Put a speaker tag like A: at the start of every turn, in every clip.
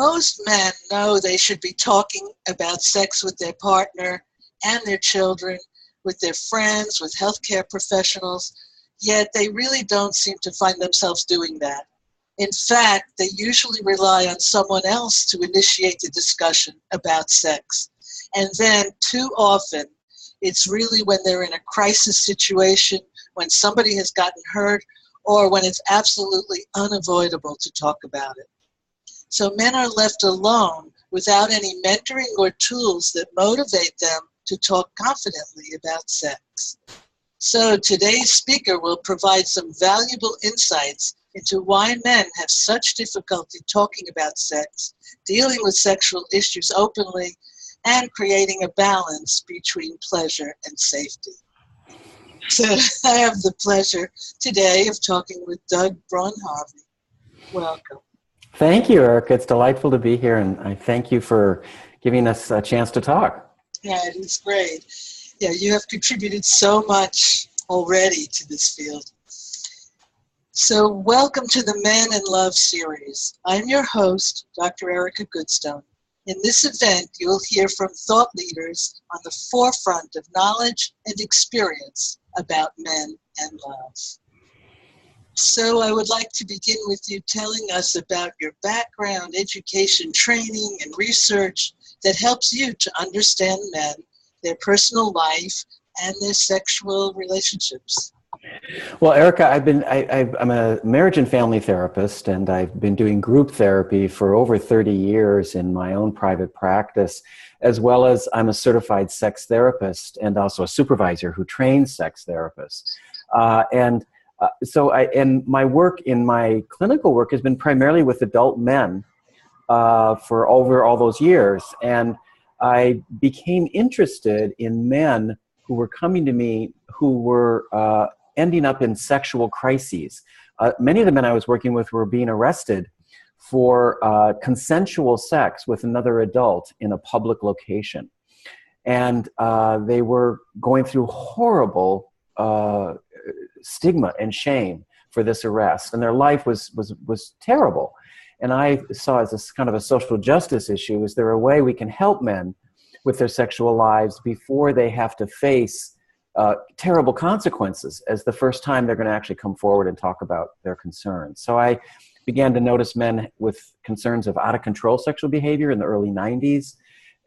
A: Most men know they should be talking about sex with their partner and their children, with their friends, with healthcare professionals, yet they really don't seem to find themselves doing that. In fact, they usually rely on someone else to initiate the discussion about sex. And then, too often, it's really when they're in a crisis situation, when somebody has gotten hurt, or when it's absolutely unavoidable to talk about it. So men are left alone without any mentoring or tools that motivate them to talk confidently about sex. So today's speaker will provide some valuable insights into why men have such difficulty talking about sex, dealing with sexual issues openly, and creating a balance between pleasure and safety. So I have the pleasure today of talking with Doug Braun Harvey. Welcome.
B: Thank you, Eric. It's delightful to be here, and I thank you for giving us a chance to talk.
A: Yeah, it is great. Yeah, you have contributed so much already to this field. So welcome to the Men in Love series. I'm your host, Dr. Erica Goodstone. In this event, you'll hear from thought leaders on the forefront of knowledge and experience about men and love. So I would like to begin with you telling us about your background, education, training, and research that helps you to understand men, their personal life, and their sexual relationships.
B: Well, Erica, I'm a marriage and family therapist, and I've been doing group therapy for over 30 years in my own private practice, as well as I'm a certified sex therapist and also a supervisor who trains sex therapists. So my work in my clinical work has been primarily with adult men for over all those years. And I became interested in men who were coming to me who were ending up in sexual crises. Many of the men I was working with were being arrested for consensual sex with another adult in a public location. And they were going through horrible stigma and shame for this arrest, and their life was terrible. And I saw as a kind of a social justice issue, is there a way we can help men with their sexual lives before they have to face terrible consequences as the first time they're going to actually come forward and talk about their concerns? So I began to notice men with concerns of out-of-control sexual behavior in the early 90s,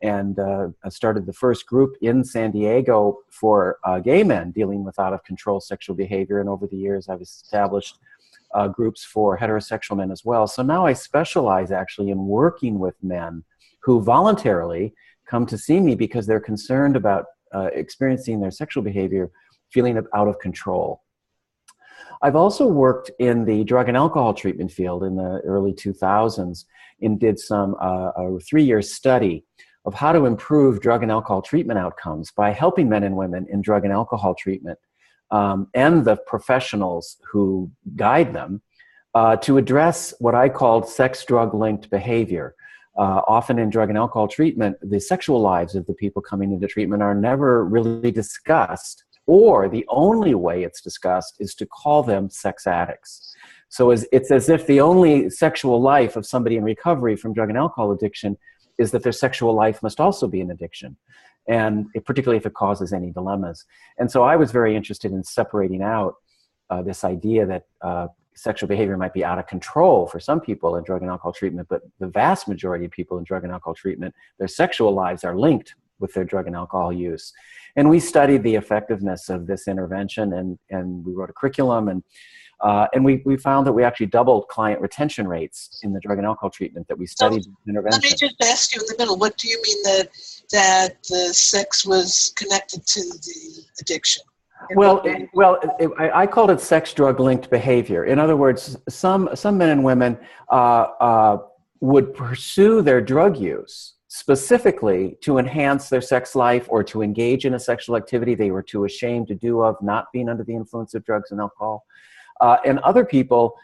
B: and I started the first group in San Diego for gay men dealing with out-of-control sexual behavior. And over the years, I've established groups for heterosexual men as well. So now I specialize actually in working with men who voluntarily come to see me because they're concerned about experiencing their sexual behavior, feeling out of control. I've also worked in the drug and alcohol treatment field in the early 2000s and did some a 3-year study of how to improve drug and alcohol treatment outcomes by helping men and women in drug and alcohol treatment and the professionals who guide them to address what I called sex-drug-linked behavior. Often in drug and alcohol treatment, the sexual lives of the people coming into treatment are never really discussed, or the only way it's discussed is to call them sex addicts. So it's as if the only sexual life of somebody in recovery from drug and alcohol addiction is that their sexual life must also be an addiction, and particularly if it causes any dilemmas. And so I was very interested in separating out this idea that sexual behavior might be out of control for some people in drug and alcohol treatment, but the vast majority of people in drug and alcohol treatment, their sexual lives are linked with their drug and alcohol use. And we studied the effectiveness of this intervention, and we wrote a curriculum, and we found that we actually doubled client retention rates in the drug and alcohol treatment that we studied intervention.
A: Let me just ask you in the middle, what do you mean that the sex was connected to the addiction?
B: I called it sex-drug-linked behavior. In other words, some men and women would pursue their drug use specifically to enhance their sex life or to engage in a sexual activity they were too ashamed to do of, not being under the influence of drugs and alcohol. And other people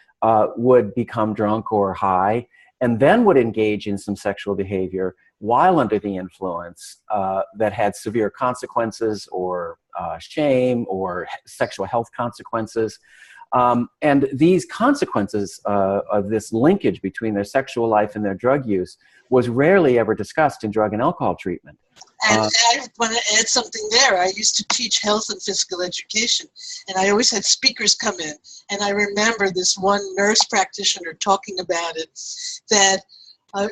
B: would become drunk or high and then would engage in some sexual behavior while under the influence that had severe consequences or shame or sexual health consequences. And these consequences of this linkage between their sexual life and their drug use was rarely ever discussed in drug and alcohol treatment.
A: And I want to add something there. I used to teach health and physical education, and I always had speakers come in. And I remember this one nurse practitioner talking about it, that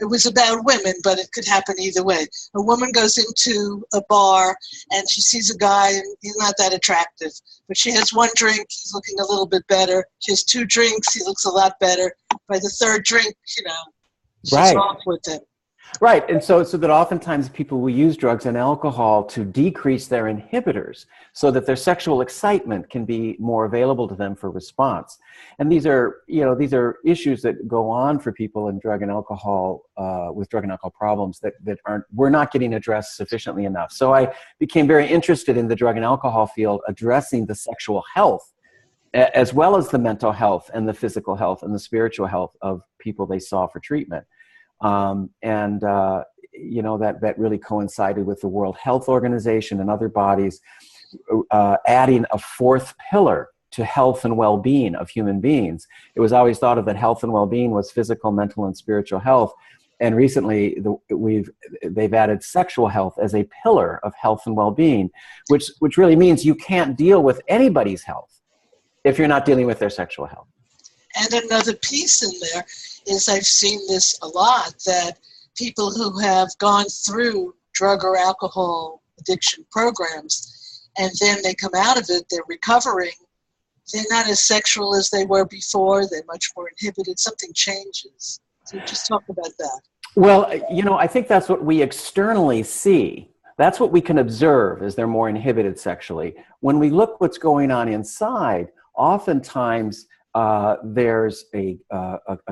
A: it was about women, but it could happen either way. A woman goes into a bar, and she sees a guy, and he's not that attractive. But she has one drink, he's looking a little bit better. She has two drinks, he looks a lot better. By the third drink, she's off with it.
B: Right, and so that oftentimes people will use drugs and alcohol to decrease their inhibitors so that their sexual excitement can be more available to them for response. And these are issues that go on for people in drug and alcohol, with drug and alcohol problems that we're not getting addressed sufficiently enough. So I became very interested in the drug and alcohol field, addressing the sexual health as well as the mental health and the physical health and the spiritual health of people they saw for treatment. That really coincided with the World Health Organization and other bodies adding a fourth pillar to health and well-being of human beings. It was always thought of that health and well-being was physical, mental, and spiritual health. And recently, they've added sexual health as a pillar of health and well-being, which really means you can't deal with anybody's health if you're not dealing with their sexual health.
A: And another piece in there is, I've seen this a lot, that people who have gone through drug or alcohol addiction programs and then they come out of it, they're recovering, they're not as sexual as they were before, they're much more inhibited, something changes. So just talk about that.
B: Well, I think that's what we externally see. That's what we can observe, is they're more inhibited sexually. When we look what's going on inside, oftentimes there's a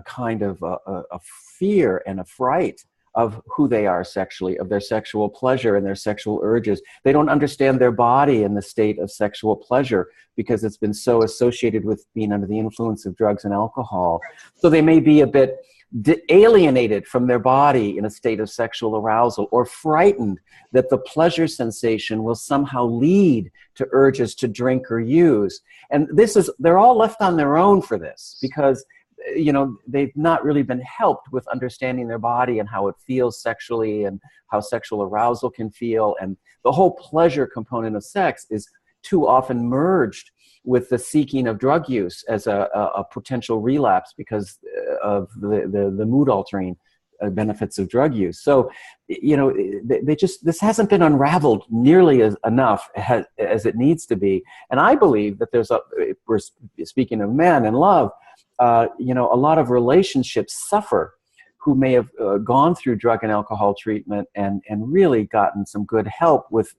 B: kind of a fear and a fright of who they are sexually, of their sexual pleasure and their sexual urges. They don't understand their body in the state of sexual pleasure because it's been so associated with being under the influence of drugs and alcohol. So they may be a bit alienated from their body in a state of sexual arousal, or frightened that the pleasure sensation will somehow lead to urges to drink or use. And they're all left on their own for this, because they've not really been helped with understanding their body and how it feels sexually and how sexual arousal can feel. And the whole pleasure component of sex is too often merged with the seeking of drug use as a potential relapse because of the mood altering benefits of drug use. So, this hasn't been unraveled nearly enough as it needs to be. And I believe that we're speaking of men and love, a lot of relationships suffer who may have gone through drug and alcohol treatment and really gotten some good help with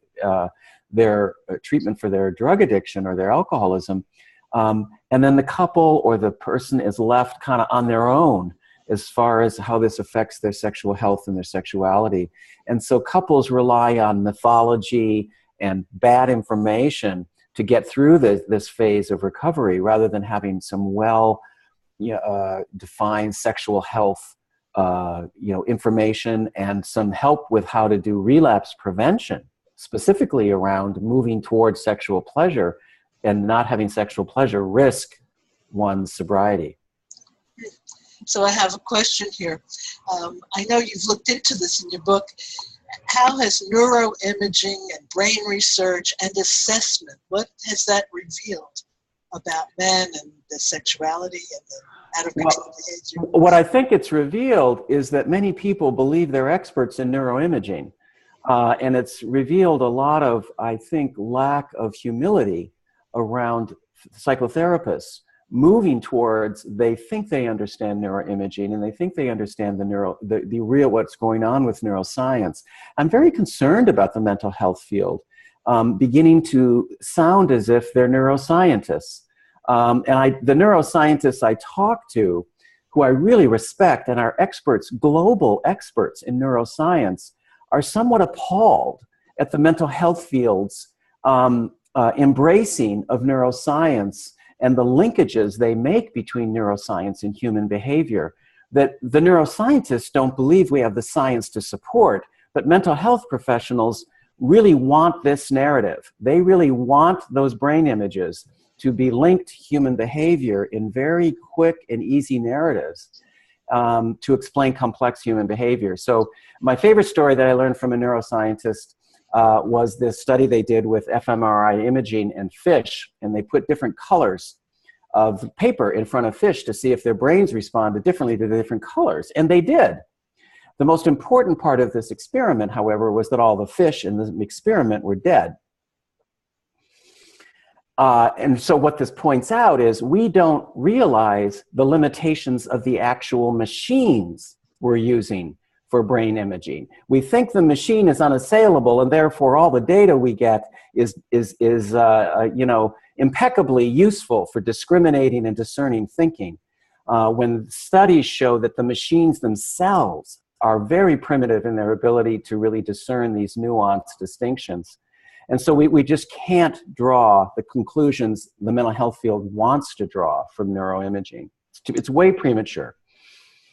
B: their treatment for their drug addiction or their alcoholism. And then the couple or the person is left kind of on their own as far as how this affects their sexual health and their sexuality. And so couples rely on mythology and bad information to get through this phase of recovery, rather than having some defined sexual health information and some help with how to do relapse prevention, specifically around moving towards sexual pleasure and not having sexual pleasure risk one's sobriety.
A: So I have a question here. I know you've looked into this in your book. How has neuroimaging and brain research and assessment, what has that revealed about men and their sexuality and the out-of-control behavior?
B: What I think it's revealed is that many people believe they're experts in neuroimaging. And it's revealed a lot of, I think, lack of humility around psychotherapists moving towards, they think they understand neuroimaging and they think they understand the real what's going on with neuroscience. I'm very concerned about the mental health field beginning to sound as if they're neuroscientists. The neuroscientists I talk to, who I really respect and are experts, global experts in neuroscience, are somewhat appalled at the mental health field's embracing of neuroscience and the linkages they make between neuroscience and human behavior, that the neuroscientists don't believe we have the science to support, but mental health professionals really want this narrative. They really want those brain images to be linked to human behavior in very quick and easy narratives to explain complex human behavior. So my favorite story that I learned from a neuroscientist was this study they did with fMRI imaging and fish, and they put different colors of paper in front of fish to see if their brains responded differently to the different colors, and they did. The most important part of this experiment, however, was that all the fish in the experiment were dead. And so what this points out is we don't realize the limitations of the actual machines we're using for brain imaging. We think the machine is unassailable, and therefore all the data we get is impeccably useful for discriminating and discerning thinking. When studies show that the machines themselves are very primitive in their ability to really discern these nuanced distinctions. And so we just can't draw the conclusions the mental health field wants to draw from neuroimaging. It's way premature.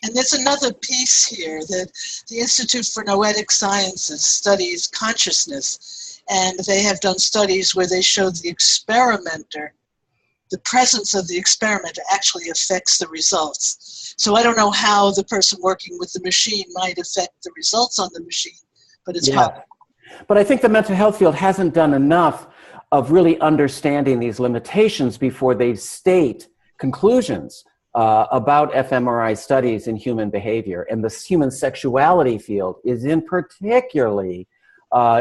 A: And there's another piece here that the Institute for Noetic Sciences studies consciousness, and they have done studies where they show the experimenter, the presence of the experimenter actually affects the results. So I don't know how the person working with the machine might affect the results on the machine, but it's possible.
B: But I think the mental health field hasn't done enough of really understanding these limitations before they state conclusions about fMRI studies in human behavior. And the human sexuality field is in particularly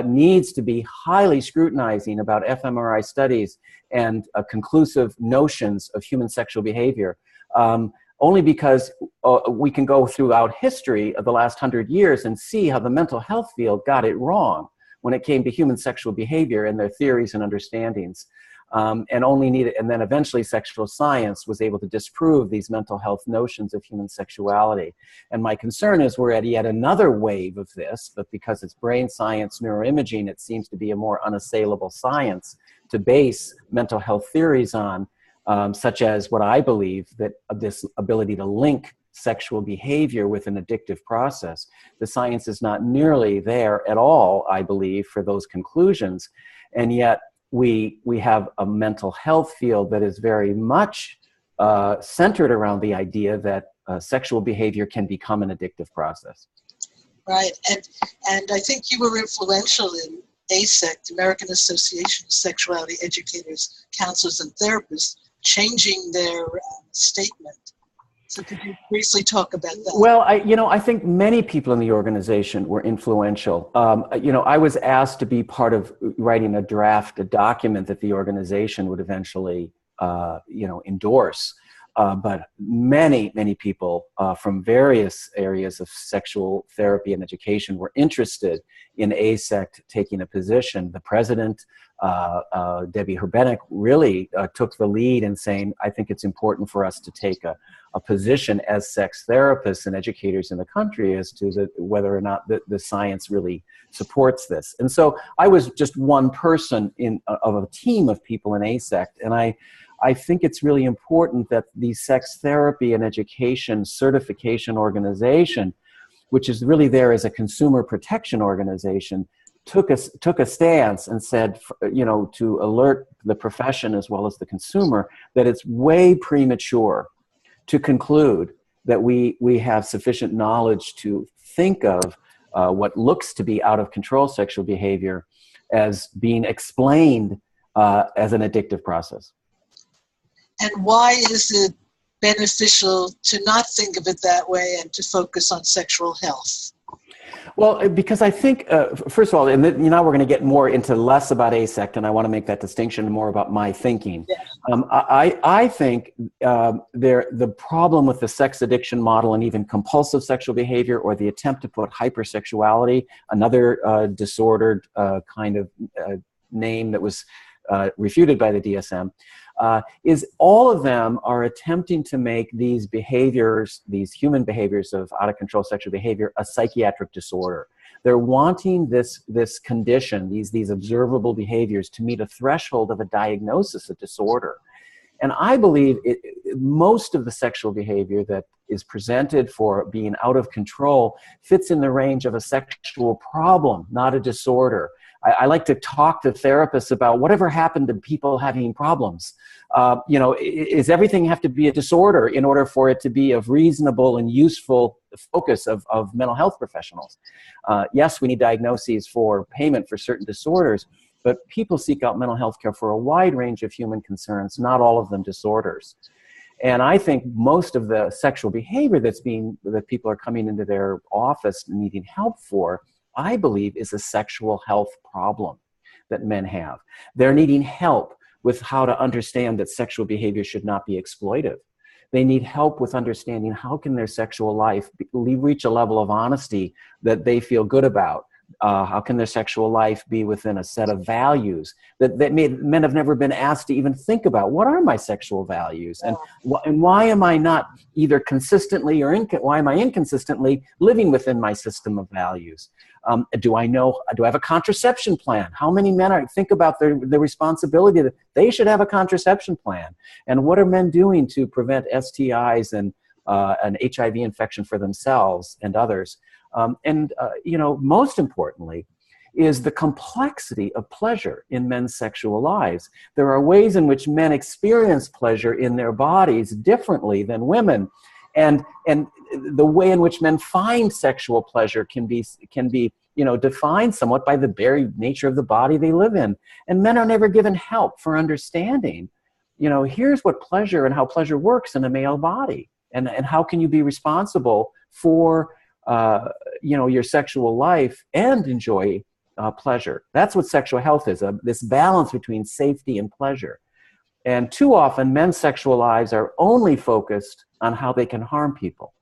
B: needs to be highly scrutinizing about fMRI studies and conclusive notions of human sexual behavior. Only because we can go throughout history of the last 100 years and see how the mental health field got it wrong when it came to human sexual behavior and their theories and understandings. And then eventually sexual science was able to disprove these mental health notions of human sexuality. And my concern is we're at yet another wave of this, but because it's brain science, neuroimaging, it seems to be a more unassailable science to base mental health theories on, such as what I believe that this ability to link sexual behavior with an addictive process. The science is not nearly there at all, I believe, for those conclusions. And yet we have a mental health field that is very much centered around the idea that sexual behavior can become an addictive process.
A: Right, and I think you were influential in ASEC, the American Association of Sexuality Educators, Counselors, and Therapists, changing their statement. So could you briefly talk about that?
B: Well, I think many people in the organization were influential. I was asked to be part of writing a document that the organization would eventually, endorse. But many people from various areas of sexual therapy and education were interested in ASEC taking a position. The president, Debbie Herbenek, really took the lead in saying, I think it's important for us to take a position as sex therapists and educators in the country as to whether or not the science really supports this. And so I was just one person of a team of people in ASEC, and I think it's really important that the sex therapy and education certification organization, which is really there as a consumer protection organization, took a stance and said, to alert the profession as well as the consumer that it's way premature to conclude that we have sufficient knowledge to think of what looks to be out of control sexual behavior as being explained as an addictive process.
A: And why is it beneficial to not think of it that way and to focus on sexual health?
B: Well, because I think, first of all, and now we're going to get more into less about ASEC, and I want to make that distinction more about my thinking.
A: Yeah.
B: I think the problem with the sex addiction model and even compulsive sexual behavior, or the attempt to put hypersexuality, another disordered kind of name that was refuted by the DSM, is all of them are attempting to make these behaviors, these human behaviors of out-of-control sexual behavior, a psychiatric disorder. They're wanting this condition, these observable behaviors, to meet a threshold of a diagnosis of disorder. And I believe most of the sexual behavior that is presented for being out of control fits in the range of a sexual problem, not a disorder. I like to talk to therapists about whatever happened to people having problems. Is everything have to be a disorder in order for it to be of reasonable and useful focus of mental health professionals? Yes, we need diagnoses for payment for certain disorders, but people seek out mental health care for a wide range of human concerns, not all of them disorders. And I think most of the sexual behavior that people are coming into their office needing help for, I believe, is a sexual health problem that men have. They're needing help with how to understand that sexual behavior should not be exploitive. They need help with understanding how can their sexual life reach a level of honesty that they feel good about. How can their sexual life be within a set of values that men have never been asked to even think about? What are my sexual values? And why am I not either consistently or why am I inconsistently living within my system of values? Do I have a contraception plan? How many men think about the responsibility that they should have a contraception plan? And what are men doing to prevent STIs and an HIV infection for themselves and others? Most importantly, is the complexity of pleasure in men's sexual lives. There are ways in which men experience pleasure in their bodies differently than women. And the way in which men find sexual pleasure can be defined somewhat by the very nature of the body they live in. And men are never given help for understanding, here's what pleasure and how pleasure works in a male body. And how can you be responsible for your sexual life and enjoy pleasure. That's what sexual health is, this balance between safety and pleasure. And too often, men's sexual lives are only focused on how they can harm people.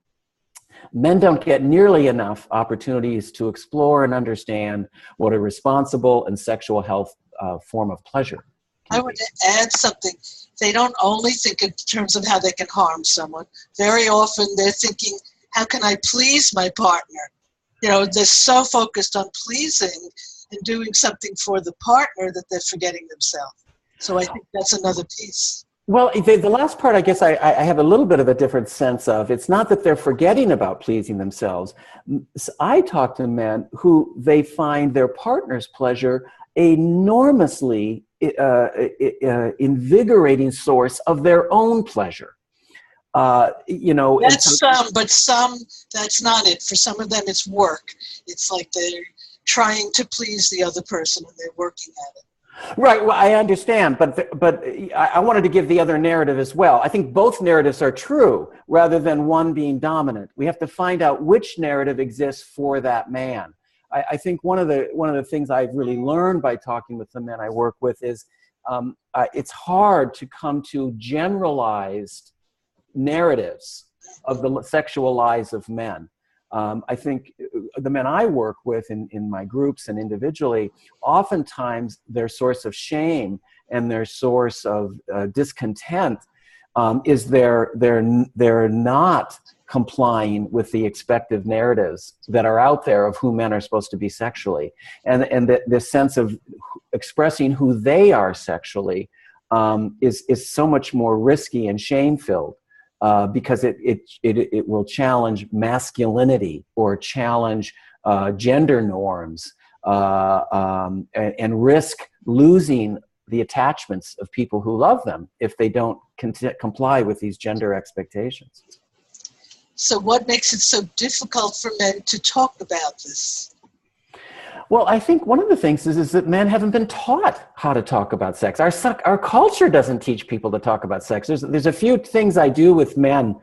B: Men don't get nearly enough opportunities to explore and understand what a responsible and sexual health form of pleasure can
A: I would add something. They don't only think in terms of how they can harm someone. Very often they're thinking, how can I please my partner? They're so focused on pleasing and doing something for the partner that they're forgetting themselves. So I think that's another piece.
B: Well, the last part, I guess I have a little bit of a different sense of. It's not that they're forgetting about pleasing themselves. I talk to men who they find their partner's pleasure enormously invigorating source of their own pleasure.
A: That's some, but some, that's not it. For some of them, it's work. It's like they're trying to please the other person and they're working at it.
B: Right. Well, I understand, but I wanted to give the other narrative as well. I think both narratives are true rather than one being dominant. We have to find out which narrative exists for that man. I think one of the things I've really learned by talking with the men I work with is it's hard to come to generalized narratives of the sexual lives of men. I think the men I work with in my groups and individually, oftentimes their source of shame and their source of discontent is they're not complying with the expected narratives that are out there of who men are supposed to be sexually. And the sense of expressing who they are sexually is so much more risky and shame-filled. Because it will challenge masculinity or challenge gender norms and risk losing the attachments of people who love them if they don't comply with these gender expectations.
A: So what makes it so difficult for men to talk about this?
B: Well, I think one of the things is that men haven't been taught how to talk about sex. Our culture doesn't teach people to talk about sex. There's a few things I do with men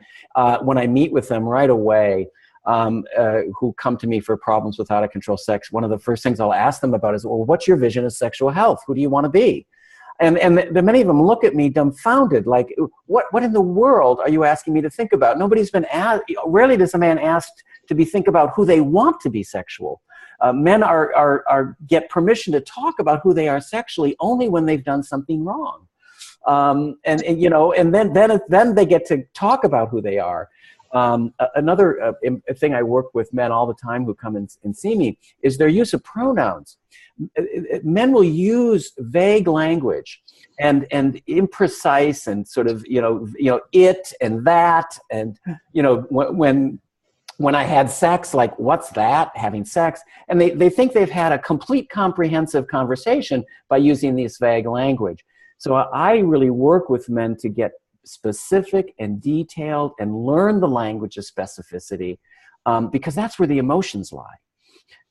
B: when I meet with them right away who come to me for problems with out-of-control sex. One of the first things I'll ask them about is, well, what's your vision of sexual health? Who do you want to be? And many of them look at me dumbfounded, like, what in the world are you asking me to think about? Nobody's been asked. Rarely does a man ask to think about who they want to be sexual. Men get permission to talk about who they are sexually only when they've done something wrong, and then they get to talk about who they are. Another thing I work with men all the time who come and see me is their use of pronouns. Men will use vague language and imprecise and sort of it and that, and when when I had sex, like, what's that, having sex? And they think they've had a complete comprehensive conversation by using this vague language. So I really work with men to get specific and detailed and learn the language of specificity, because that's where the emotions lie.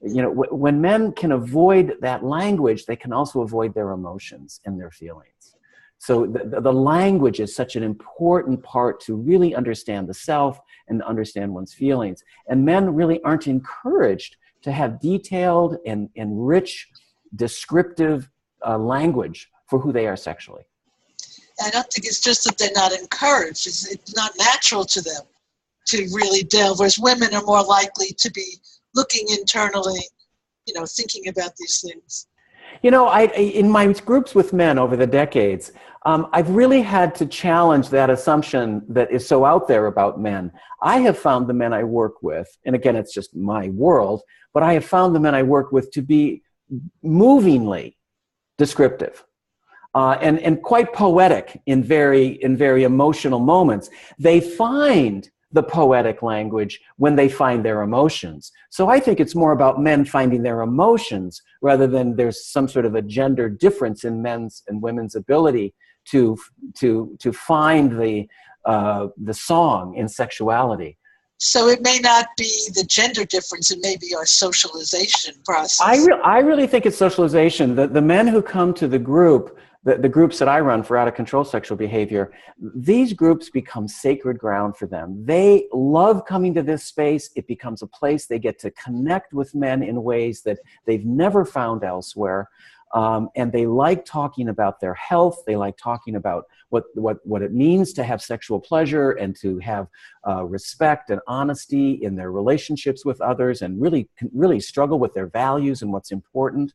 B: You know, when men can avoid that language, they can also avoid their emotions and their feelings. So the language is such an important part to really understand the self and understand one's feelings. And men really aren't encouraged to have detailed and rich, descriptive language for who they are sexually.
A: I don't think it's just that they're not encouraged. It's not natural to them to really delve, whereas women are more likely to be looking internally, thinking about these things.
B: You know, in my groups with men over the decades, I've really had to challenge that assumption that is so out there about men. I have found the men I work with, and again, it's just my world, but I have found the men I work with to be movingly descriptive. And quite poetic in very emotional moments. They find the poetic language when they find their emotions. So I think it's more about men finding their emotions rather than there's some sort of a gender difference in men's and women's ability to find the song in sexuality.
A: So it may not be the gender difference, it may be our socialization process.
B: I really think it's socialization. The men who come to the group, the groups that I run for out-of-control sexual behavior, these groups become sacred ground for them. They love coming to this space. It becomes a place they get to connect with men in ways that they've never found elsewhere. And they like talking about their health. They like talking about what it means to have sexual pleasure and to have respect and honesty in their relationships with others, and really struggle with their values and what's important.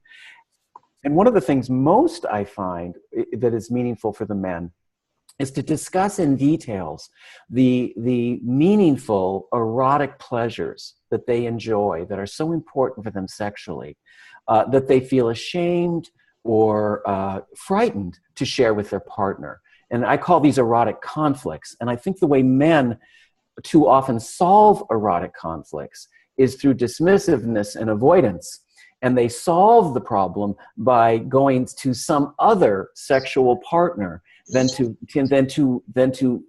B: And one of the things most I find that is meaningful for the men is to discuss in details the meaningful erotic pleasures that they enjoy that are so important for them sexually, that they feel ashamed or frightened to share with their partner. And I call these erotic conflicts. And I think the way men too often solve erotic conflicts is through dismissiveness and avoidance. And they solve the problem by going to some other sexual partner than to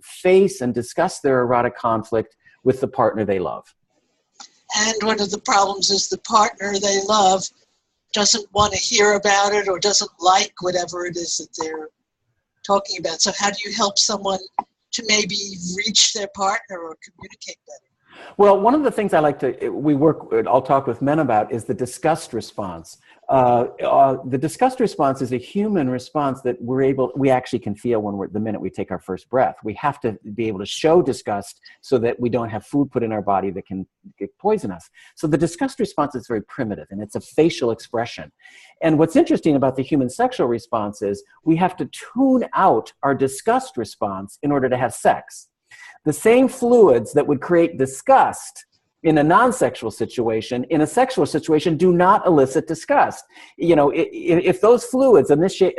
B: face and discuss their erotic conflict with the partner they love.
A: And one of the problems is the partner they love doesn't want to hear about it or doesn't like whatever it is that they're talking about. So how do you help someone to maybe reach their partner or communicate better?
B: Well, one of the things I'll talk with men about is the disgust response. The disgust response is a human response that we actually can feel the minute we take our first breath. We have to be able to show disgust so that we don't have food put in our body that can poison us. So the disgust response is very primitive, and it's a facial expression. And what's interesting about the human sexual response is we have to tune out our disgust response in order to have sex. The same fluids that would create disgust in a non-sexual situation, in a sexual situation, do not elicit disgust. You know, if those fluids elicited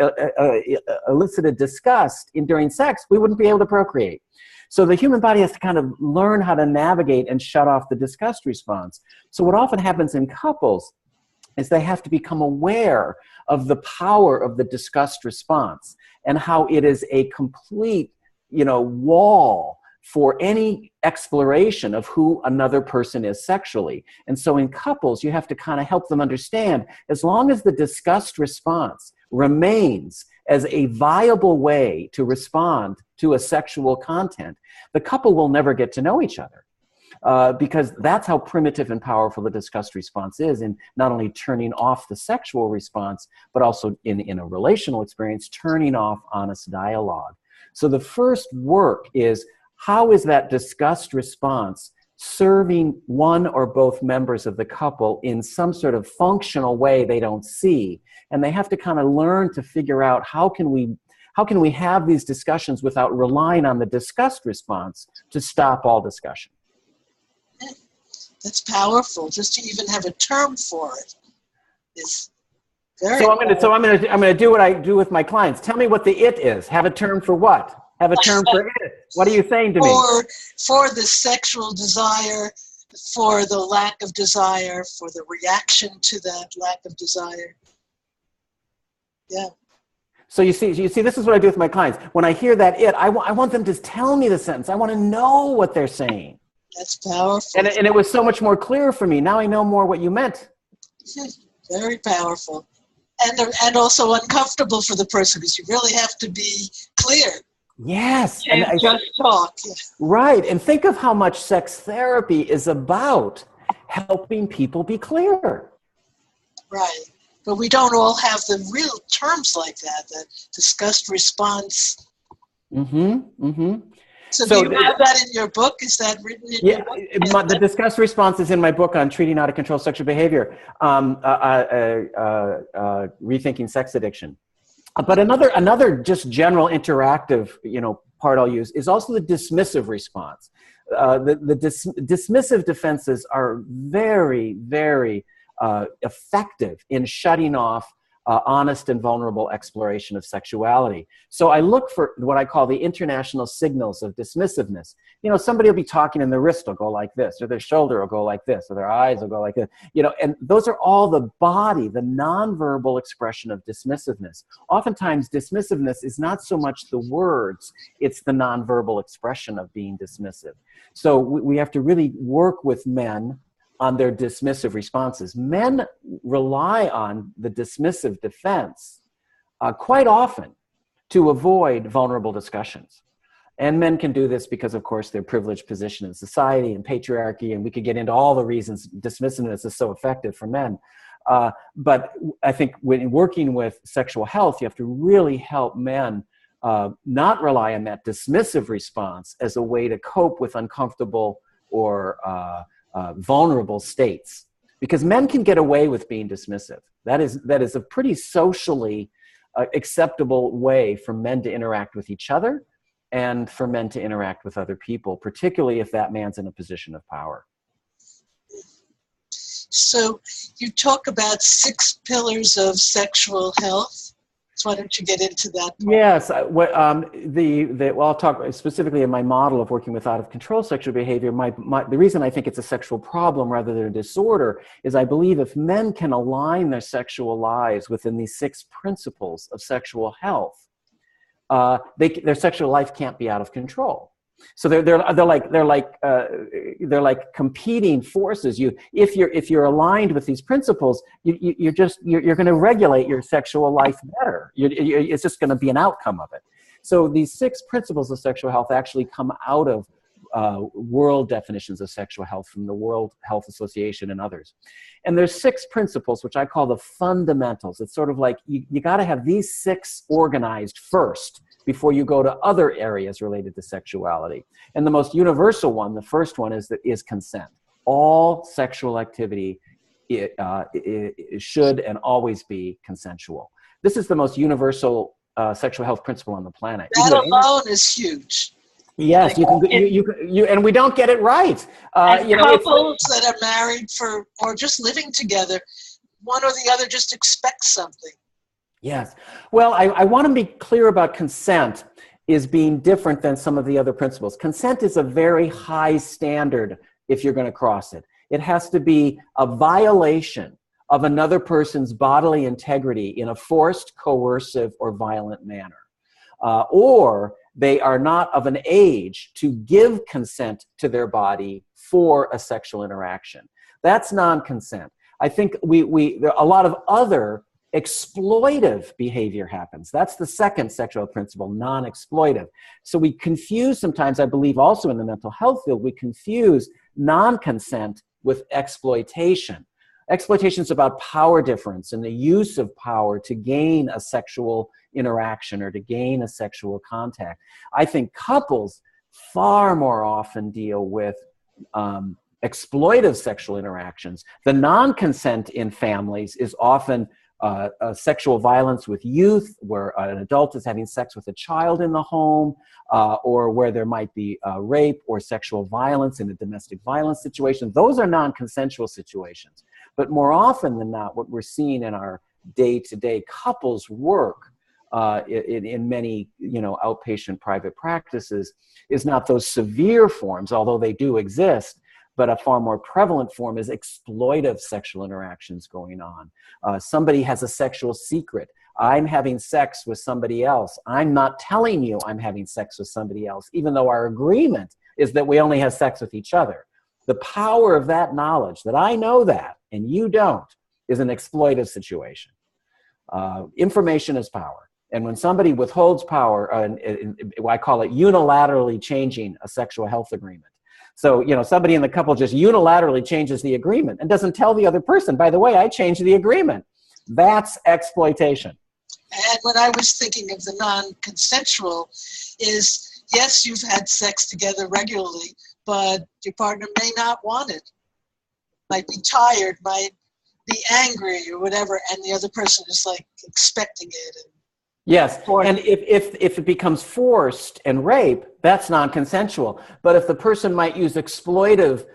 B: disgust during sex, we wouldn't be able to procreate. So the human body has to kind of learn how to navigate and shut off the disgust response. So what often happens in couples is they have to become aware of the power of the disgust response and how it is a complete, wall for any exploration of who another person is sexually. And so in couples, you have to kind of help them understand, as long as the disgust response remains as a viable way to respond to a sexual content, the couple will never get to know each other. Because that's how primitive and powerful the disgust response is in not only turning off the sexual response, but also in a relational experience, turning off honest dialogue. So the first work is, how is that disgust response serving one or both members of the couple in some sort of functional way they don't see? And they have to kind of learn to figure out how can we have these discussions without relying on the disgust response to stop all discussion.
A: That's powerful. Just to even have a term for it is very.
B: So I'm gonna do what I do with my clients. Tell me what the it is. Have a term for what? Have a term for it. What are you saying to me?
A: For the sexual desire for the lack of desire, for the reaction to that lack of desire. Yeah.
B: So you see, this is what I do with my clients. When I hear that I want them to tell me the sentence. I want to know what they're saying.
A: That's powerful.
B: And it was so much more clear for me. Now I know more what you meant.
A: Very powerful. And also uncomfortable for the person, because you really have to be clear.
B: Yes.
A: And just talk.
B: Right. And think of how much sex therapy is about helping people be clear.
A: Right. But we don't all have the real terms like that, the discussed response.
B: Mm-hmm. Mm-hmm.
A: So do you have that in your book? Is that written in your book?
B: The discussed response is in my book on treating out of control sexual behavior, rethinking sex addiction. But another just general interactive, part I'll use is also the dismissive response. Dismissive defenses are very, very effective in shutting off honest and vulnerable exploration of sexuality. So I look for what I call the international signals of dismissiveness. Somebody will be talking and their wrist will go like this, or their shoulder will go like this, or their eyes will go like this, and those are all the body, the nonverbal expression of dismissiveness. Oftentimes, dismissiveness is not so much the words, it's the nonverbal expression of being dismissive. So we have to really work with men on their dismissive responses. Men rely on the dismissive defense quite often to avoid vulnerable discussions. And men can do this because, of course, their privileged position in society and patriarchy, and we could get into all the reasons dismissiveness is so effective for men. But I think when working with sexual health, you have to really help men not rely on that dismissive response as a way to cope with uncomfortable or vulnerable states, because men can get away with being dismissive. That is a pretty socially acceptable way for men to interact with each other and for men to interact with other people, particularly if that man's in a position of power.
A: So you talk about 6 pillars of sexual health. So why don't you get into that part?
B: Yes. I'll talk specifically in my model of working with out-of-control sexual behavior. The reason I think it's a sexual problem rather than a disorder is I believe if men can align their sexual lives within these 6 principles of sexual health, their sexual life can't be out of control. So they're like competing forces. If you're aligned with these principles, you're going to regulate your sexual life better. It's just going to be an outcome of it. So these 6 principles of sexual health actually come out of world definitions of sexual health from the World Health Association and others. And there's 6 principles, which I call the fundamentals. It's sort of like you got to have these 6 organized first before you go to other areas related to sexuality. And the most universal one, the first one, is consent. All sexual activity it should and always be consensual. This is the most universal sexual health principle on the planet.
A: That alone is huge.
B: Yes, and we don't get it right.
A: Couples that are married or just living together, one or the other just expects something.
B: Yes. Well, I want to be clear about consent is being different than some of the other principles. Consent is a very high standard if you're going to cross it. It has to be a violation of another person's bodily integrity in a forced, coercive, or violent manner. Or they are not of an age to give consent to their body for a sexual interaction. That's non-consent. I think there are a lot of other exploitive behavior happens. That's the second sexual principle, non-exploitive. So we confuse sometimes, I believe also in the mental health field, we confuse non-consent with exploitation. Exploitation is about power difference and the use of power to gain a sexual interaction or to gain a sexual contact. I think couples far more often deal with exploitive sexual interactions. The non-consent in families is often sexual violence with youth, where an adult is having sex with a child in the home, or where there might be rape or sexual violence in a domestic violence situation. Those are non-consensual situations. But more often than not, what we're seeing in our day-to-day couples work in many outpatient private practices is not those severe forms, although they do exist, but a far more prevalent form is exploitive sexual interactions going on. Somebody has a sexual secret. I'm having sex with somebody else. I'm not telling you I'm having sex with somebody else, even though our agreement is that we only have sex with each other. The power of that knowledge, that I know that and you don't, is an exploitive situation. Information is power. And when somebody withholds power, I call it unilaterally changing a sexual health agreement. So, somebody in the couple just unilaterally changes the agreement and doesn't tell the other person, by the way, I changed the agreement. That's exploitation.
A: And what I was thinking of the non-consensual is, yes, you've had sex together regularly, but your partner may not want it. Might be tired, might be angry or whatever, and the other person is like expecting it.
B: Yes, and if it becomes forced and rape, that's non-consensual. But if the person might use exploitive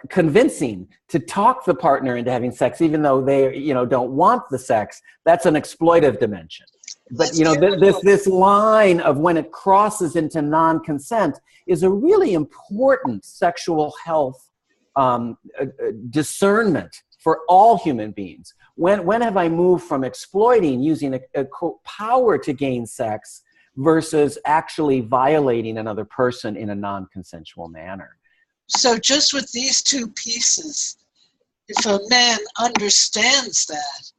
B: convincing to talk the partner into having sex, even though they don't want the sex, that's an exploitive dimension. But this line of when it crosses into non-consent is a really important sexual health discernment for all human beings. When have I moved from exploiting, using a quote, power to gain sex, versus actually violating another person in a non-consensual manner?
A: So just with these two pieces, if a man understands that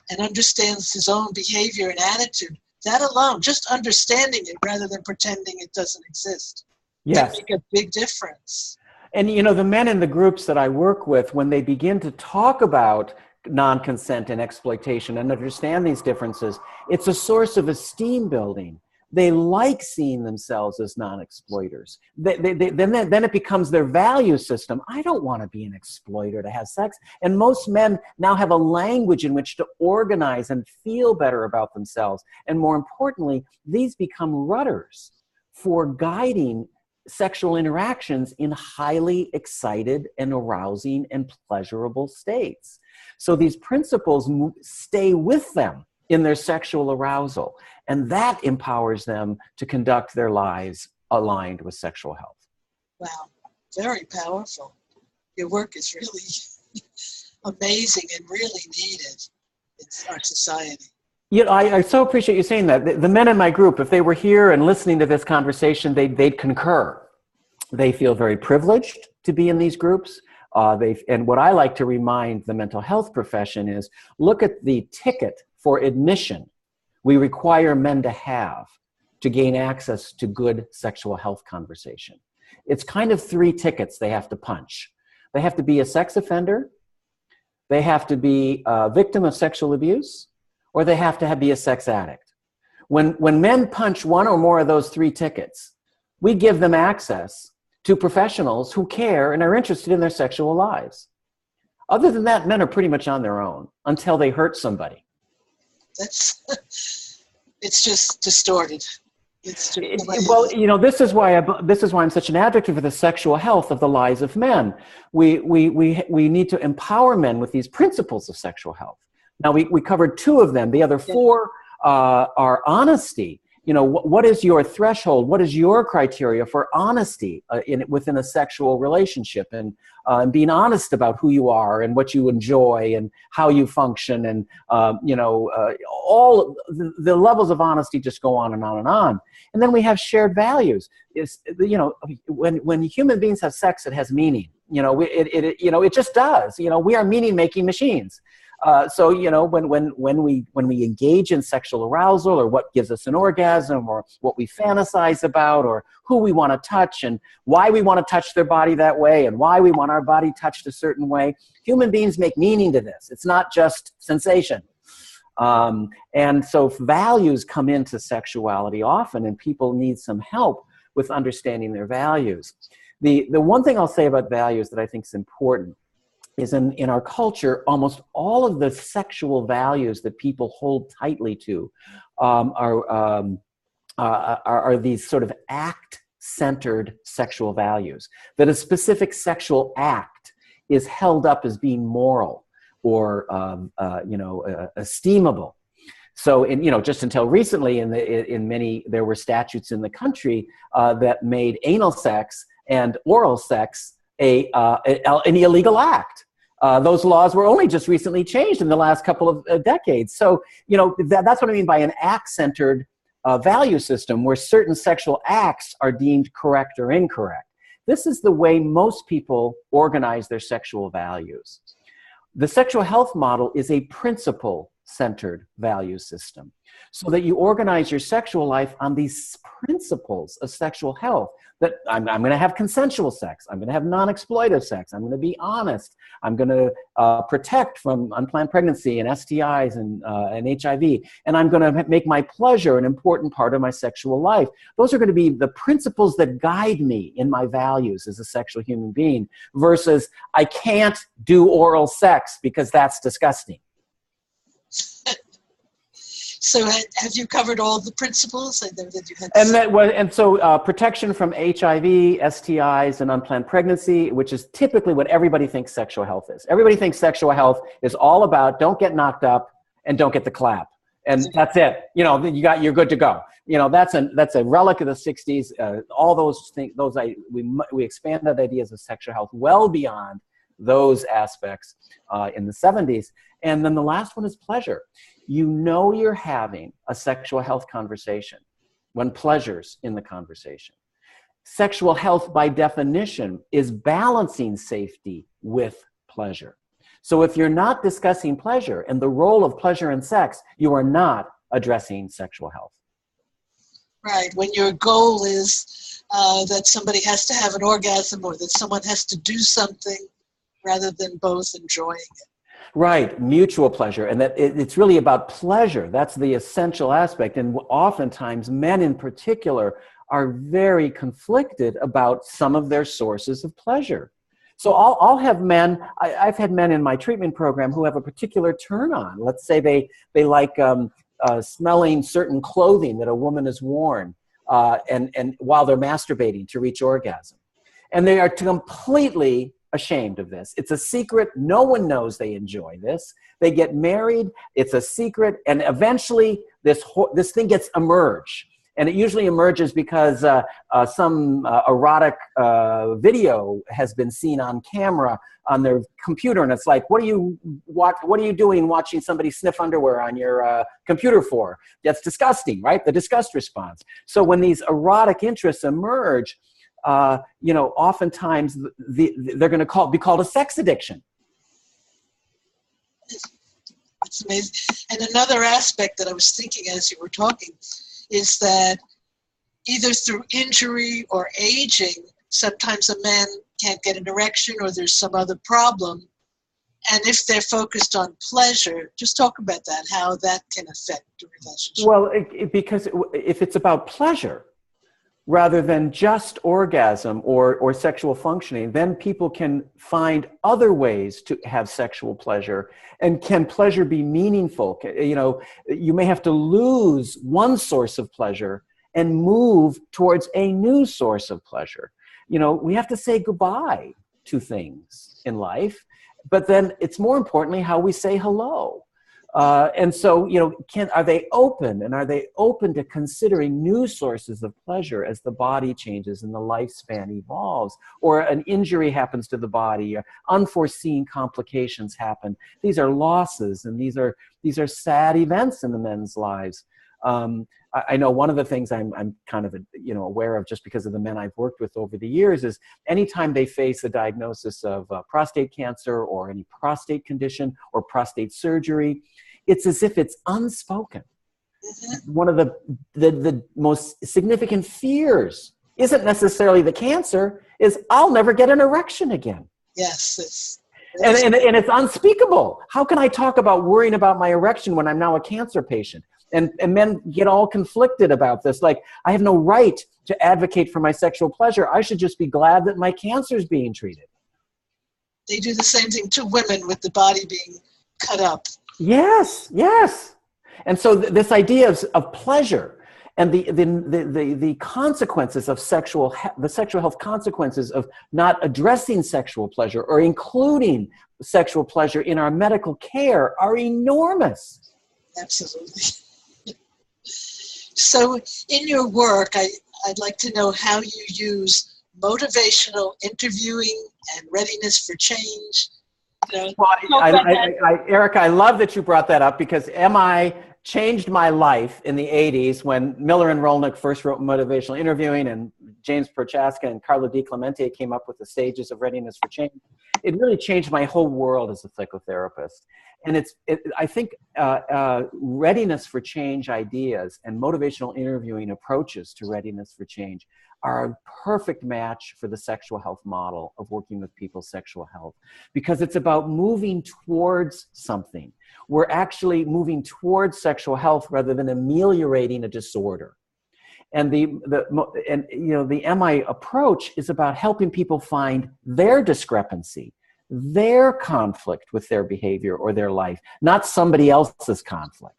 A: and understands his own behavior and attitude, that alone, just understanding it rather than pretending it doesn't exist,
B: yes,
A: can make a big difference.
B: And the men in the groups that I work with, when they begin to talk about non-consent and exploitation and understand these differences, it's a source of esteem building. They like seeing themselves as non-exploiters. Then it becomes their value system. I don't want to be an exploiter to have sex. And most men now have a language in which to organize and feel better about themselves. And more importantly, these become rudders for guiding sexual interactions in highly excited and arousing and pleasurable states. So these principles stay with them in their sexual arousal, and that empowers them to conduct their lives aligned with sexual health. Wow,
A: very powerful. Your work is really amazing and really needed in our society.
B: I so appreciate you saying that. The men in my group, if they were here and listening to this conversation, they'd concur. They feel very privileged to be in these groups. And what I like to remind the mental health profession is, look at the ticket for admission we require men to have to gain access to good sexual health conversation. It's kind of 3 tickets they have to punch. They have to be a sex offender, they have to be a victim of sexual abuse, or they have to be a sex addict. When men punch one or more of those 3 tickets, we give them access to professionals who care and are interested in their sexual lives. Other than that, men are pretty much on their own until they hurt somebody.
A: It's just distorted.
B: Well, this is why I'm such an advocate for the sexual health of the lives of men. We need to empower men with these principles of sexual health. Now, we covered 2 of them. The other 4 are honesty. What is your threshold? What is your criteria for honesty within a sexual relationship, and being honest about who you are and what you enjoy and how you function, and all the levels of honesty just go on and on and on. And then we have shared values. When human beings have sex, it has meaning. It just does. We are meaning-making machines. So when we engage in sexual arousal, or what gives us an orgasm, or what we fantasize about, or who we want to touch, and why we want to touch their body that way, and why we want our body touched a certain way, human beings make meaning to this. It's not just sensation. And so values come into sexuality often, and people need some help with understanding their values. The one thing I'll say about values that I think is important is in our culture, almost all of the sexual values that people hold tightly to are these sort of act-centered sexual values, that a specific sexual act is held up as being moral or esteemable. So, just until recently, there were statutes in the country that made anal sex and oral sex an illegal act. Those laws were only just recently changed in the last couple of decades. So, that's what I mean by an act-centered value system, where certain sexual acts are deemed correct or incorrect. This is the way most people organize their sexual values. The sexual health model is a principle-centered value system, so that you organize your sexual life on these principles of sexual health. That I'm going to have consensual sex. I'm going to have non-exploitive sex. I'm going to be honest. I'm going to protect from unplanned pregnancy and STIs and HIV. And I'm going to make my pleasure an important part of my sexual life. Those are going to be the principles that guide me in my values as a sexual human being, versus I can't do oral sex because that's disgusting.
A: So have you covered all the principles? I know that you had.
B: So protection from HIV, STIs, and unplanned pregnancy, which is typically what everybody thinks sexual health is. Everybody thinks sexual health is all about don't get knocked up and don't get the clap, and that's it. You're good to go. That's a relic of the '60s. All those things, we expanded ideas of sexual health well beyond those aspects in the '70s. And then the last one is pleasure. You're having a sexual health conversation when pleasure's in the conversation. Sexual health, by definition, is balancing safety with pleasure. So if you're not discussing pleasure and the role of pleasure in sex, you are not addressing sexual health.
A: Right. When your goal is that somebody has to have an orgasm, or that someone has to do something, rather than both enjoying it.
B: Right, mutual pleasure, and that it's really about pleasure. That's the essential aspect, and oftentimes men in particular are very conflicted about some of their sources of pleasure. So I'll have men, I've had men in my treatment program who have a particular turn on. Let's say they like smelling certain clothing that a woman has worn and while they're masturbating to reach orgasm. And they are completely ashamed of this. It's a secret. No one knows they enjoy this. They get married. It's a secret. And eventually this thing gets emerged. And it usually emerges because some erotic video has been seen on camera on their computer. And it's like, what are you doing watching somebody sniff underwear on your computer for? That's disgusting, right? The disgust response. So when these erotic interests emerge, oftentimes they're going to be called a sex addiction.
A: It's amazing. And another aspect that I was thinking as you were talking is that either through injury or aging, sometimes a man can't get an erection or there's some other problem. And if they're focused on pleasure, just talk about that, how that can affect the relationship.
B: Well, because if it's about pleasure, rather than just orgasm or sexual functioning, then people can find other ways to have sexual pleasure. And can pleasure be meaningful? You may have to lose one source of pleasure and move towards a new source of pleasure. We have to say goodbye to things in life, but then it's more importantly how we say hello. And so, are they open, and are they open to considering new sources of pleasure as the body changes and the lifespan evolves, or an injury happens to the body, or unforeseen complications happen? These are losses, and these are sad events in the men's lives. I know one of the things I'm kind of aware of, just because of the men I've worked with over the years, is anytime they face a diagnosis of prostate cancer or any prostate condition or prostate surgery, it's as if it's unspoken. Mm-hmm. One of the most significant fears isn't necessarily the cancer, is I'll never get an erection again.
A: Yes.
B: And it's unspeakable. How can I talk about worrying about my erection when I'm now a cancer patient? And men get all conflicted about this. Like, I have no right to advocate for my sexual pleasure. I should just be glad that my cancer is being treated.
A: They do the same thing to women with the body being cut up.
B: Yes. And so this idea of pleasure and the consequences of the sexual health consequences of not addressing sexual pleasure or including sexual pleasure in our medical care are enormous.
A: Absolutely. So in your work, I'd like to know how you use motivational interviewing and readiness for change.
B: Well, Erica, I love that you brought that up, because MI changed my life in the 80s when Miller and Rolnick first wrote Motivational Interviewing, and James Prochaska and Carlo Di Clemente came up with the stages of readiness for change. It really changed my whole world as a psychotherapist. And I think readiness for change ideas and motivational interviewing approaches to readiness for change are a perfect match for the sexual health model of working with people's sexual health, because it's about moving towards something. We're actually moving towards sexual health rather than ameliorating a disorder. And the MI approach is about helping people find their discrepancy, their conflict with their behavior or their life, not somebody else's conflict.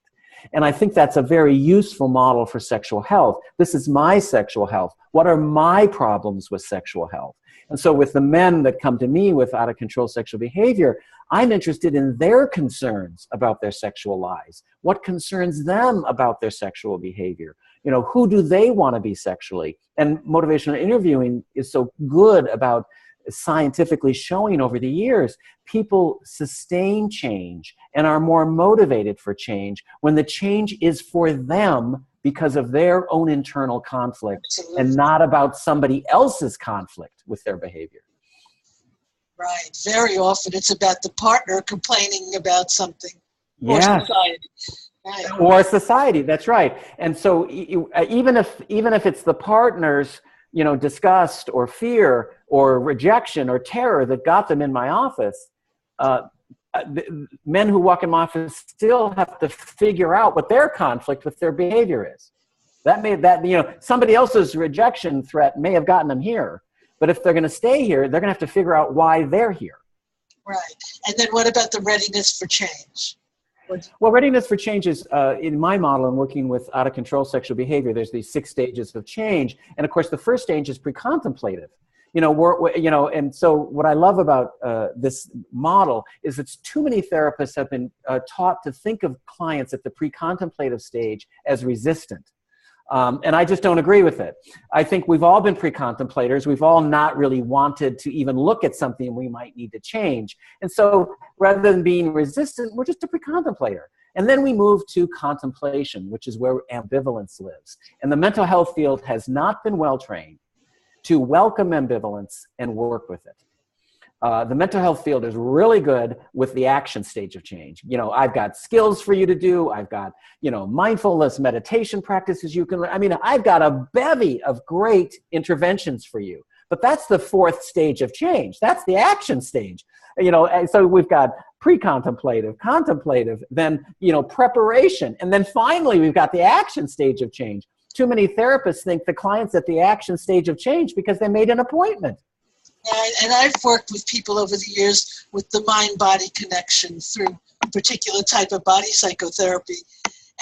B: And I think that's a very useful model for sexual health. This is my sexual health. What are my problems with sexual health? And so with the men that come to me with out of control sexual behavior, I'm interested in their concerns about their sexual lives. What concerns them about their sexual behavior? Who do they want to be sexually? And motivational interviewing is so good about scientifically showing over the years, people sustain change and are more motivated for change when the change is for them because of their own internal conflict. Absolutely. And not about somebody else's conflict with their behavior.
A: Right. Very often it's about the partner complaining about something. Or society. Right.
B: Or society, that's right. And so even if it's the partner's disgust or fear or rejection or terror that got them in my office, men who walk in my office still have to figure out what their conflict with their behavior is. Somebody else's rejection threat may have gotten them here, but if they're going to stay here, they're going to have to figure out why they're here.
A: Right. And then what about the readiness for change?
B: Well, readiness for change is, in my model, and working with out-of-control sexual behavior, there's these 6 stages of change. And, of course, the first stage is pre-contemplative. And so what I love about this model is that too many therapists have been taught to think of clients at the pre-contemplative stage as resistant. And I just don't agree with it. I think we've all been pre-contemplators. We've all not really wanted to even look at something we might need to change. And so rather than being resistant, we're just a pre-contemplator. And then we move to contemplation, which is where ambivalence lives. And the mental health field has not been well trained to welcome ambivalence and work with it. The mental health field is really good with the action stage of change. I've got skills for you to do. I've got, mindfulness meditation practices you can learn. I've got a bevy of great interventions for you. But that's the 4th stage of change. That's the action stage. And so we've got pre-contemplative, contemplative, then, preparation. And then finally, we've got the action stage of change. Too many therapists think the client's at the action stage of change because they made an appointment.
A: And I've worked with people over the years with the mind-body connection through a particular type of body psychotherapy.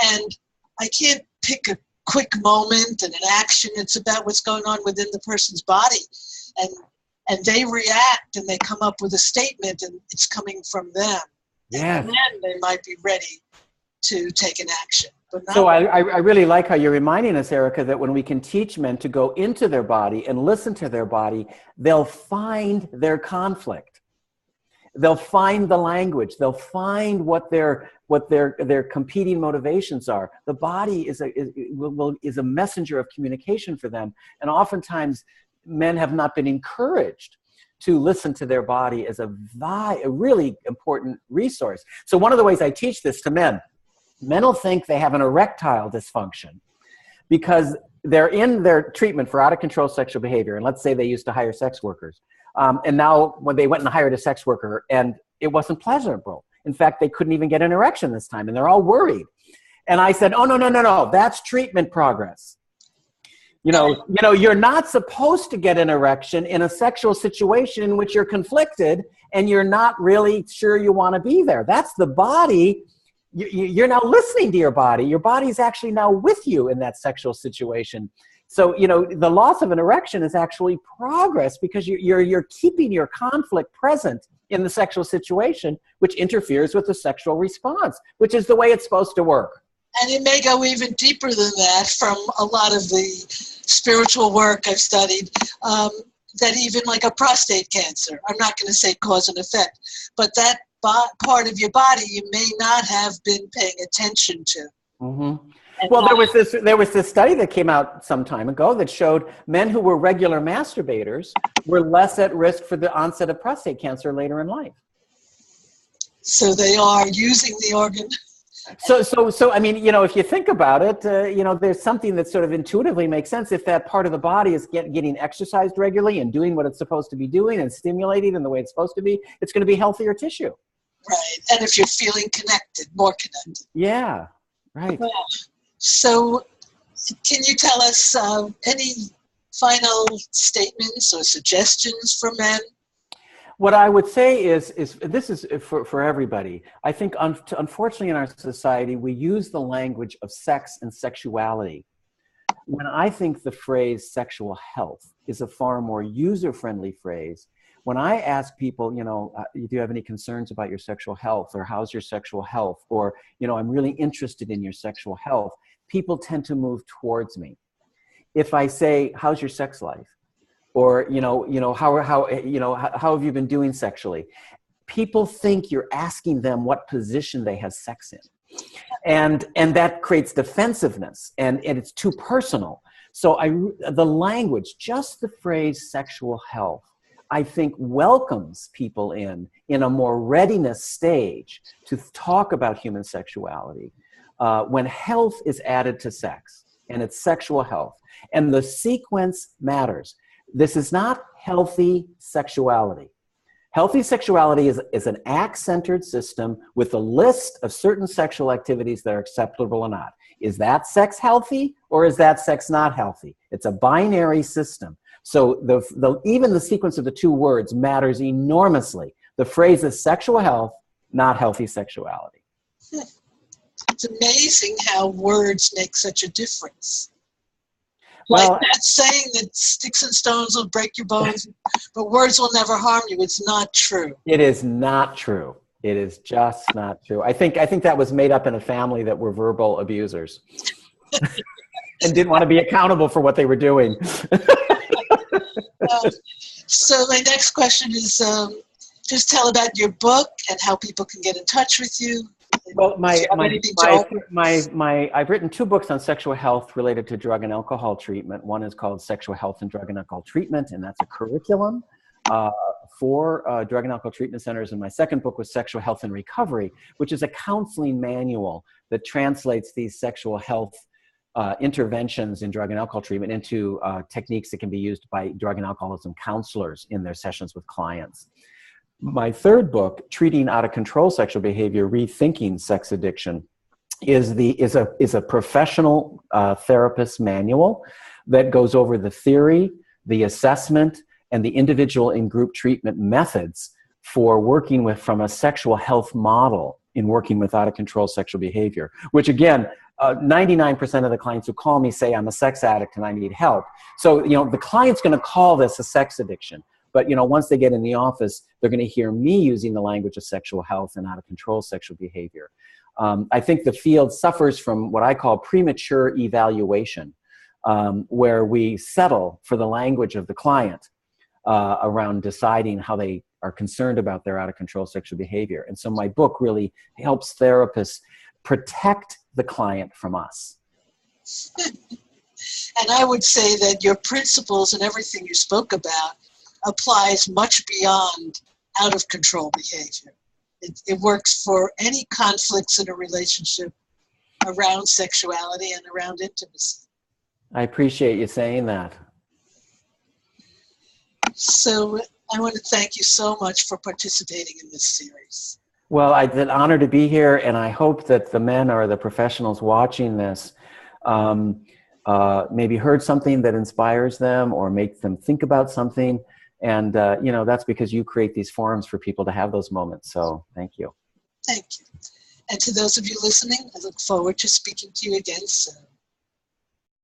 A: And I can't pick a quick moment and an action. It's about what's going on within the person's body. And they react and they come up with a statement and it's coming from them.
B: Yeah.
A: And then they might be ready to take an action.
B: So I really like how you're reminding us, Erica, that when we can teach men to go into their body and listen to their body, they'll find their conflict. They'll find the language. They'll find what their competing motivations are. The body is a messenger of communication for them. And oftentimes men have not been encouraged to listen to their body as a really important resource. So one of the ways I teach this to men will think they have an erectile dysfunction because they're in their treatment for out-of-control sexual behavior. And let's say they used to hire sex workers. And now when they went and hired a sex worker and it wasn't pleasurable. In fact, they couldn't even get an erection this time and they're all worried. And I said, oh, no, that's treatment progress. You're not supposed to get an erection in a sexual situation in which you're conflicted and you're not really sure you want to be there. That's the body. You're now listening to your body. Your body's actually now with you in that sexual situation. So, the loss of an erection is actually progress because you're keeping your conflict present in the sexual situation, which interferes with the sexual response, which is the way it's supposed to work.
A: And it may go even deeper than that from a lot of the spiritual work I've studied. that even like a prostate cancer, I'm not going to say cause and effect, but that part of your body you may not have been paying attention to.
B: Mm-hmm. Well, there was this study that came out some time ago that showed men who were regular masturbators were less at risk for the onset of prostate cancer later in life.
A: So they are using the organ.
B: So I mean, you know, if you think about it, you know, there's something that sort of intuitively makes sense. If that part of the body is getting exercised regularly and doing what it's supposed to be doing and stimulated in the way it's supposed to be, it's going to be healthier tissue.
A: Right, and if you're feeling connected, more connected.
B: Yeah, right.
A: Well, so can you tell us any final statements or suggestions for men?
B: What I would say is this is for everybody. I think unfortunately in our society, we use the language of sex and sexuality. When I think the phrase sexual health is a far more user-friendly phrase. When I ask people, you know, do you have any concerns about your sexual health, or how's your sexual health, or, you know, I'm really interested in your sexual health, people tend to move towards me. If I say, how's your sex life? Or, how have you been doing sexually? People think you're asking them what position they have sex in. And that creates defensiveness, and it's too personal. So the language, just the phrase sexual health, I think welcomes people in a more readiness stage to talk about human sexuality. When health is added to sex, and it's sexual health, and the sequence matters. This is not healthy sexuality. Healthy sexuality is an act-centered system with a list of certain sexual activities that are acceptable or not. Is that sex healthy, or is that sex not healthy? It's a binary system. So even the sequence of the two words matters enormously. The phrase is sexual health, not healthy sexuality.
A: It's amazing how words make such a difference.
B: Well,
A: like that saying that sticks and stones will break your bones, but words will never harm you. It's not true.
B: It is not true. It is just not true. I think that was made up in a family that were verbal abusers and didn't want to be accountable for what they were doing.
A: So my next question is, just tell about your book and how people can get in touch with you.
B: Well, I've written 2 books on sexual health related to drug and alcohol treatment. One is called Sexual Health and Drug and Alcohol Treatment, and that's a curriculum for drug and alcohol treatment centers. And my second book was Sexual Health and Recovery, which is a counseling manual that translates these sexual health interventions in drug and alcohol treatment into techniques that can be used by drug and alcoholism counselors in their sessions with clients. My third book, Treating Out of Control Sexual Behavior, Rethinking Sex Addiction, is a professional therapist manual that goes over the theory, the assessment, and the individual and group treatment methods for working from a sexual health model in working with out of control sexual behavior, which again, 99% of the clients who call me say I'm a sex addict and I need help. So, the client's going to call this a sex addiction. But, once they get in the office, they're going to hear me using the language of sexual health and out of control sexual behavior. I think the field suffers from what I call premature evaluation, where we settle for the language of the client around deciding how they are concerned about their out of control sexual behavior. And so my book really helps therapists protect the client from us.
A: And I would say that your principles and everything you spoke about applies much beyond out of control behavior. It works for any conflicts in a relationship around sexuality and around intimacy. I
B: appreciate you saying that.
A: So I want to thank you so much for participating in this series.
B: Well, it's an honor to be here, and I hope that the men or the professionals watching this maybe heard something that inspires them or makes them think about something. And, that's because you create these forums for people to have those moments. So thank you.
A: Thank you. And to those of you listening, I look forward to speaking to you again soon.